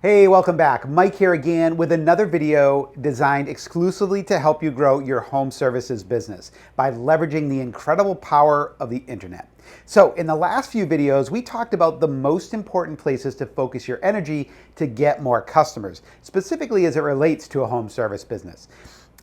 Hey, welcome back. Mike here again with another video designed exclusively to help you grow your home services business by leveraging the incredible power of the internet. So in the last few videos, we talked about the most important places to focus your energy to get more customers, specifically as it relates to a home service business.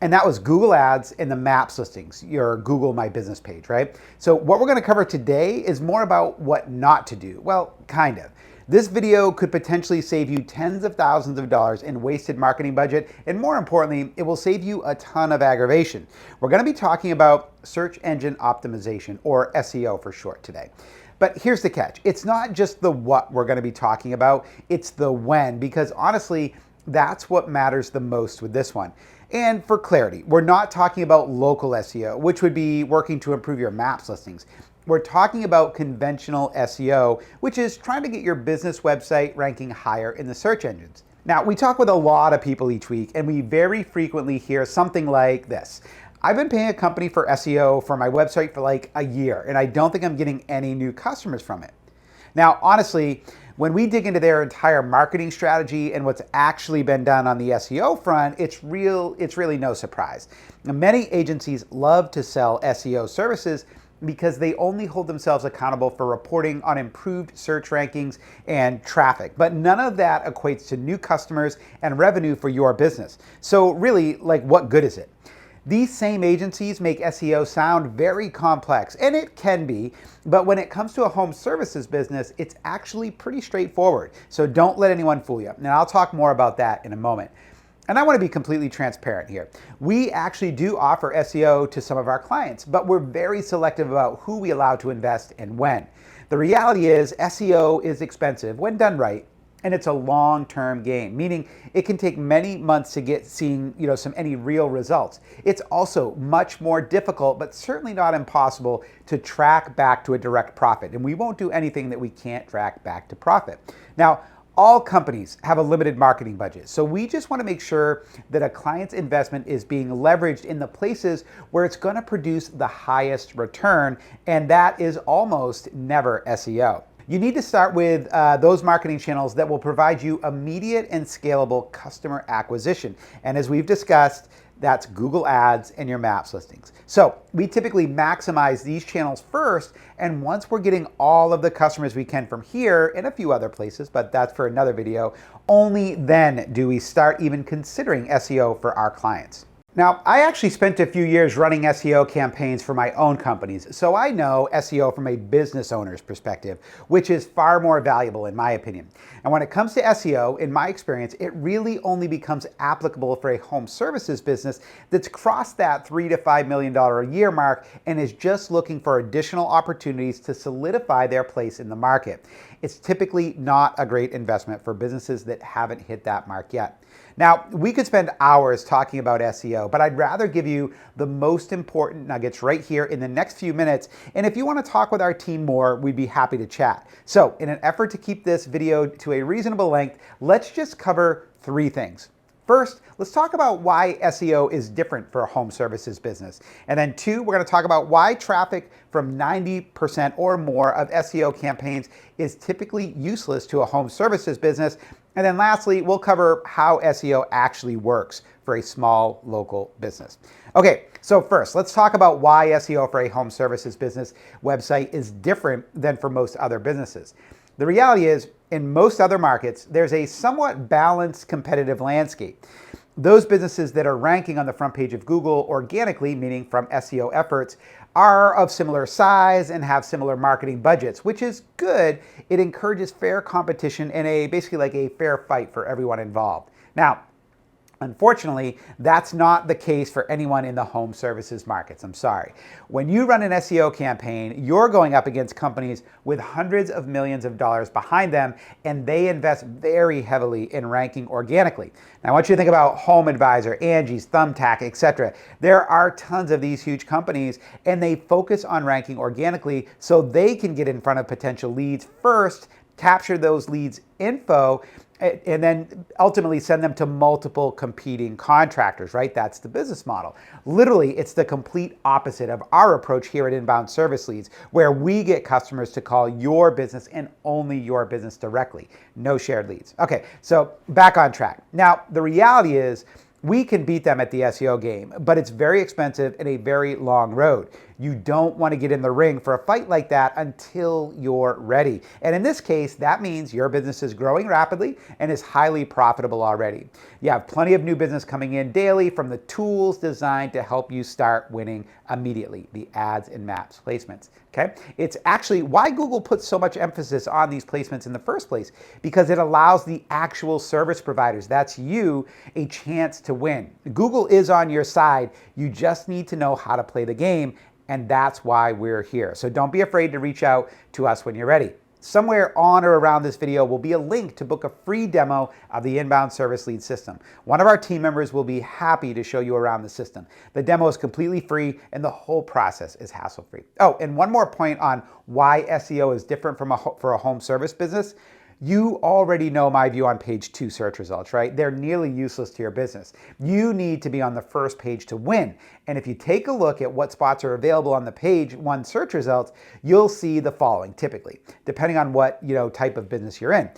And that was Google Ads and the Maps listings, your Google My Business page, right? So what we're gonna cover today is more about what not to do. Well, kind of. This video could potentially save you tens of thousands of dollars in wasted marketing budget, and more importantly, it will save you a ton of aggravation. We're gonna be talking about search engine optimization, or SEO for short today. But here's the catch. It's not just the what we're gonna be talking about, it's the when, because honestly, that's what matters the most with this one. And for clarity, we're not talking about local SEO, which would be working to improve your Maps listings. We're talking about conventional SEO, which is trying to get your business website ranking higher in the search engines. Now, we talk with a lot of people each week, and we very frequently hear something like this. I've been paying a company for SEO for my website for like a year, and I don't think I'm getting any new customers from it. Now, honestly, when we dig into their entire marketing strategy and what's actually been done on the SEO front, it's really no surprise. Now, many agencies love to sell SEO services because they only hold themselves accountable for reporting on improved search rankings and traffic. But none of that equates to new customers and revenue for your business. So really, like, what good is it? These same agencies make SEO sound very complex, and it can be, but when it comes to a home services business, it's actually pretty straightforward. So don't let anyone fool you. Now, I'll talk more about that in a moment. And I want to be completely transparent here. We actually do offer SEO to some of our clients, but we're very selective about who we allow to invest and when. The reality is SEO is expensive when done right, and it's a long-term game, meaning it can take many months to get seeing any real results. It's also much more difficult, but certainly not impossible, to track back to a direct profit. And we won't do anything that we can't track back to profit. Now, all companies have a limited marketing budget, so we just want to make sure that a client's investment is being leveraged in the places where it's going to produce the highest return, and that is almost never SEO. You need to start with those marketing channels that will provide you immediate and scalable customer acquisition. And as we've discussed, that's Google Ads and your Maps listings. So we typically maximize these channels first, and once we're getting all of the customers we can from here and a few other places, but that's for another video, only then do we start even considering SEO for our clients. Now, I actually spent a few years running SEO campaigns for my own companies, so I know SEO from a business owner's perspective, which is far more valuable in my opinion. And when it comes to SEO, in my experience, it really only becomes applicable for a home services business that's crossed that $3 to $5 million a year mark and is just looking for additional opportunities to solidify their place in the market. It's typically not a great investment for businesses that haven't hit that mark yet. Now, we could spend hours talking about SEO, but I'd rather give you the most important nuggets right here in the next few minutes. And if you want to talk with our team more, we'd be happy to chat. So in an effort to keep this video to a reasonable length, let's just cover three things. First, let's talk about why SEO is different for a home services business. And then two, we're going to talk about why traffic from 90% or more of SEO campaigns is typically useless to a home services business. And then lastly, we'll cover how SEO actually works for a small local business. Okay, so first, let's talk about why SEO for a home services business website is different than for most other businesses. The reality is, in most other markets, there's a somewhat balanced competitive landscape. Those businesses that are ranking on the front page of Google organically, meaning from SEO efforts, are of similar size and have similar marketing budgets, which is good. It encourages fair competition and basically like a fair fight for everyone involved. Now, unfortunately, that's not the case for anyone in the home services markets. I'm sorry. When you run an SEO campaign, you're going up against companies with hundreds of millions of dollars behind them, and they invest very heavily in ranking organically. Now, I want you to think about Home Advisor, Angie's, Thumbtack, etc. There are tons of these huge companies, and they focus on ranking organically so they can get in front of potential leads first, capture those leads info, and then ultimately send them to multiple competing contractors, right? That's the business model. Literally, it's the complete opposite of our approach here at Inbound Service Leads, where we get customers to call your business and only your business directly. No shared leads. Okay, so back on track. Now, the reality is, we can beat them at the SEO game, but it's very expensive and a very long road. You don't want to get in the ring for a fight like that until you're ready. And in this case, that means your business is growing rapidly and is highly profitable already. You have plenty of new business coming in daily from the tools designed to help you start winning immediately, the ads and maps placements. Okay? It's actually why Google puts so much emphasis on these placements in the first place, because it allows the actual service providers, that's you, a chance to win. Google is on your side. You just need to know how to play the game, and that's why we're here. So don't be afraid to reach out to us when you're ready. Somewhere on or around this video will be a link to book a free demo of the Inbound Service Lead system. One of our team members will be happy to show you around the system. The demo is completely free and the whole process is hassle-free. Oh, and one more point on why SEO is different for a home service business. You already know my view on page 2 search results, right? They're nearly useless to your business. You need to be on the first page to win. And if you take a look at what spots are available on the page 1 search results, you'll see the following typically, depending on what type of business you're in.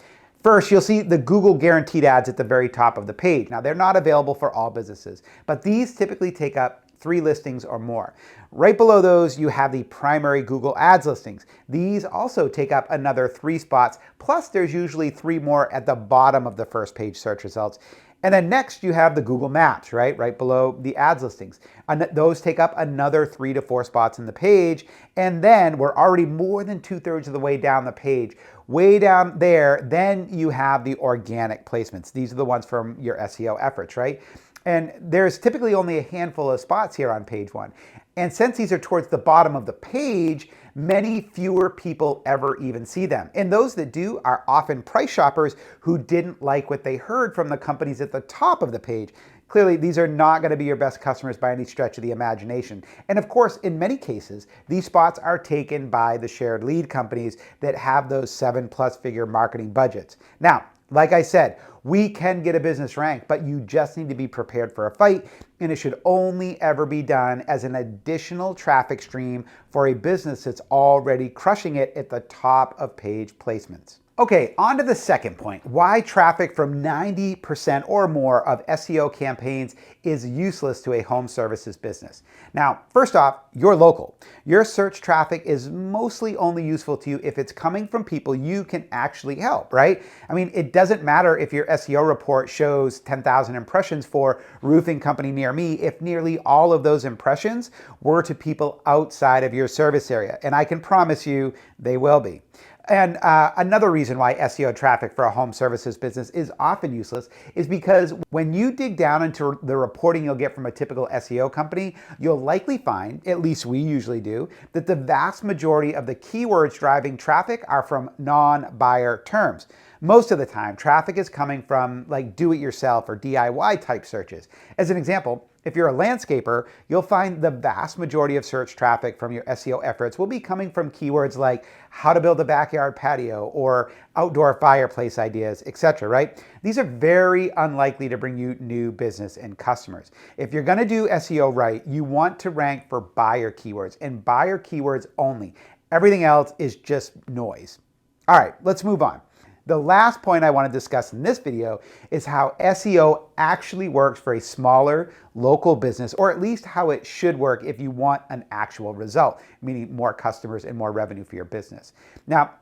First, you'll see the Google guaranteed ads at the very top of the page. Now, they're not available for all businesses, but these typically take up 3 listings or more. Right below those, you have the primary Google Ads listings. These also take up another 3 spots, plus there's usually 3 more at the bottom of the first page search results. And then next you have the Google Maps, right below the ads listings. And those take up another 3 to 4 spots in the page. And then we're already more than 2/3 of the way down the page. Way down there, then you have the organic placements. These are the ones from your SEO efforts, right? And there's typically only a handful of spots here on page 1. And since these are towards the bottom of the page, many fewer people ever even see them. And those that do are often price shoppers who didn't like what they heard from the companies at the top of the page. Clearly, these are not going to be your best customers by any stretch of the imagination. And of course, in many cases, these spots are taken by the shared lead companies that have those 7+ figure marketing budgets. Now, like I said, we can get a business ranked, but you just need to be prepared for a fight, and it should only ever be done as an additional traffic stream for a business that's already crushing it at the top of page placements. Okay, on to the second point, why traffic from 90% or more of SEO campaigns is useless to a home services business. Now, first off, you're local. Your search traffic is mostly only useful to you if it's coming from people you can actually help, right? I mean, it doesn't matter if your SEO report shows 10,000 impressions for roofing company near me if nearly all of those impressions were to people outside of your service area. And I can promise you they will be. And another reason why SEO traffic for a home services business is often useless is because when you dig down into the reporting you'll get from a typical SEO company, you'll likely find, at least we usually do, that the vast majority of the keywords driving traffic are from non-buyer terms. Most of the time, traffic is coming from like do-it-yourself or DIY type searches. As an example, if you're a landscaper, you'll find the vast majority of search traffic from your SEO efforts will be coming from keywords like how to build a backyard patio or outdoor fireplace ideas, etc., right? These are very unlikely to bring you new business and customers. If you're gonna do SEO right, you want to rank for buyer keywords and buyer keywords only. Everything else is just noise. All right, let's move on. The last point I want to discuss in this video is how SEO actually works for a smaller local business, or at least how it should work if you want an actual result, meaning more customers and more revenue for your business. Now,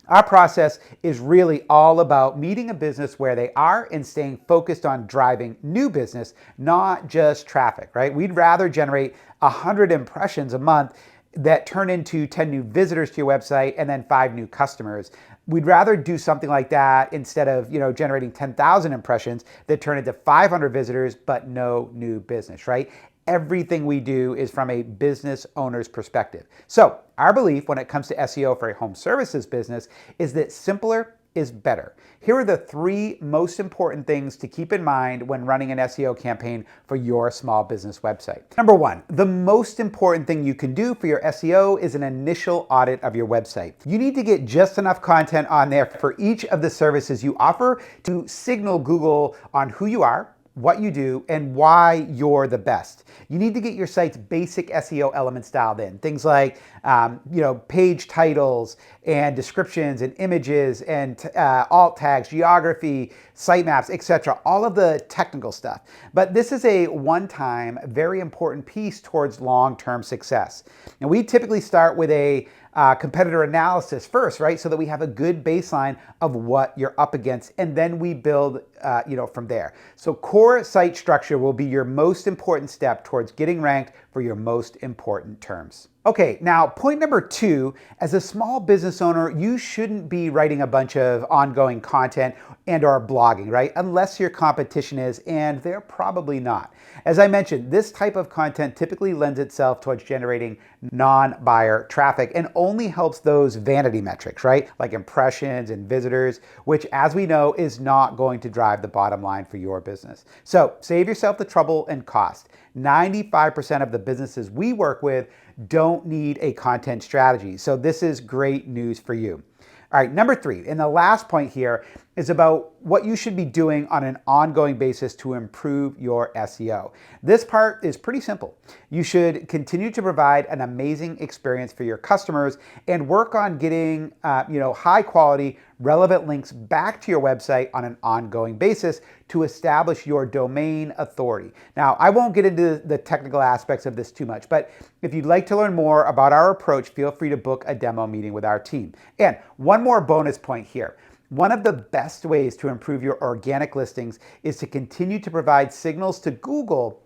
our process is really all about meeting a business where they are and staying focused on driving new business, not just traffic, right? We'd rather generate 100 impressions a month that turn into 10 new visitors to your website and then 5 new customers. We'd rather do something like that instead of generating 10,000 impressions that turn into 500 visitors but no new business, right? Everything we do is from a business owner's perspective. So our belief when it comes to SEO for a home services business is that simpler is better. Here are the 3 most important things to keep in mind when running an SEO campaign for your small business website. Number 1, the most important thing you can do for your SEO is an initial audit of your website. You need to get just enough content on there for each of the services you offer to signal Google on who you are, what you do, and why you're the best. You need to get your site's basic SEO elements dialed in. Things like page titles and descriptions and images and alt tags, geography, sitemaps, etc. All of the technical stuff. But this is a one-time, very important piece towards long-term success. And we typically start with a competitor analysis first, right? So that we have a good baseline of what you're up against, and then we build, from there. So core site structure will be your most important step towards getting ranked for your most important terms. Okay, now point number 2, as a small business owner, you shouldn't be writing a bunch of ongoing content and or blogging, right? Unless your competition is, and they're probably not. As I mentioned, this type of content typically lends itself towards generating non-buyer traffic and only helps those vanity metrics, right? Like impressions and visitors, which as we know is not going to drive the bottom line for your business. So save yourself the trouble and cost. 95% of the businesses we work with don't need a content strategy. So this is great news for you. All right, number 3, and the last point here is about what you should be doing on an ongoing basis to improve your SEO. This part is pretty simple. You should continue to provide an amazing experience for your customers and work on getting high quality, relevant links back to your website on an ongoing basis to establish your domain authority. Now, I won't get into the technical aspects of this too much, but if you'd like to learn more about our approach, feel free to book a demo meeting with our team. And one more bonus point here. One of the best ways to improve your organic listings is to continue to provide signals to Google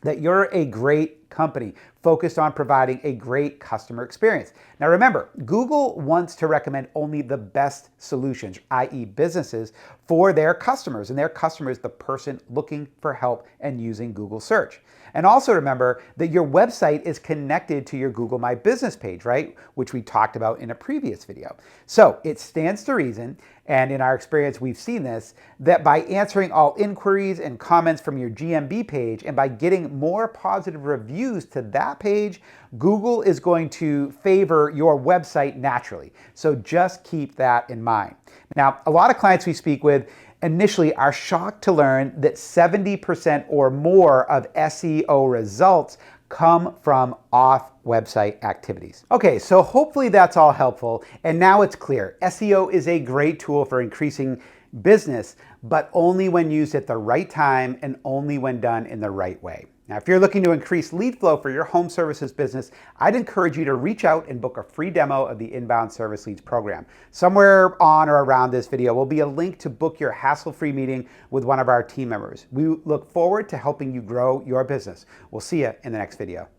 that you're a great company focused on providing a great customer experience. Now remember, Google wants to recommend only the best solutions, i.e. businesses, for their customers, and their customer is the person looking for help and using Google search. And also remember that your website is connected to your Google My Business page, right? Which we talked about in a previous video. So it stands to reason, and in our experience we've seen this, that by answering all inquiries and comments from your GMB page and by getting more positive reviews to that page, Google is going to favor your website naturally. So just keep that in mind. Now, a lot of clients we speak with initially are shocked to learn that 70% or more of SEO results come from off-website activities. Okay, so hopefully that's all helpful, and now it's clear. SEO is a great tool for increasing business, but only when used at the right time and only when done in the right way. Now, if you're looking to increase lead flow for your home services business, I'd encourage you to reach out and book a free demo of the Inbound Service Leads program. Somewhere on or around this video will be a link to book your hassle-free meeting with one of our team members. We look forward to helping you grow your business. We'll see you in the next video.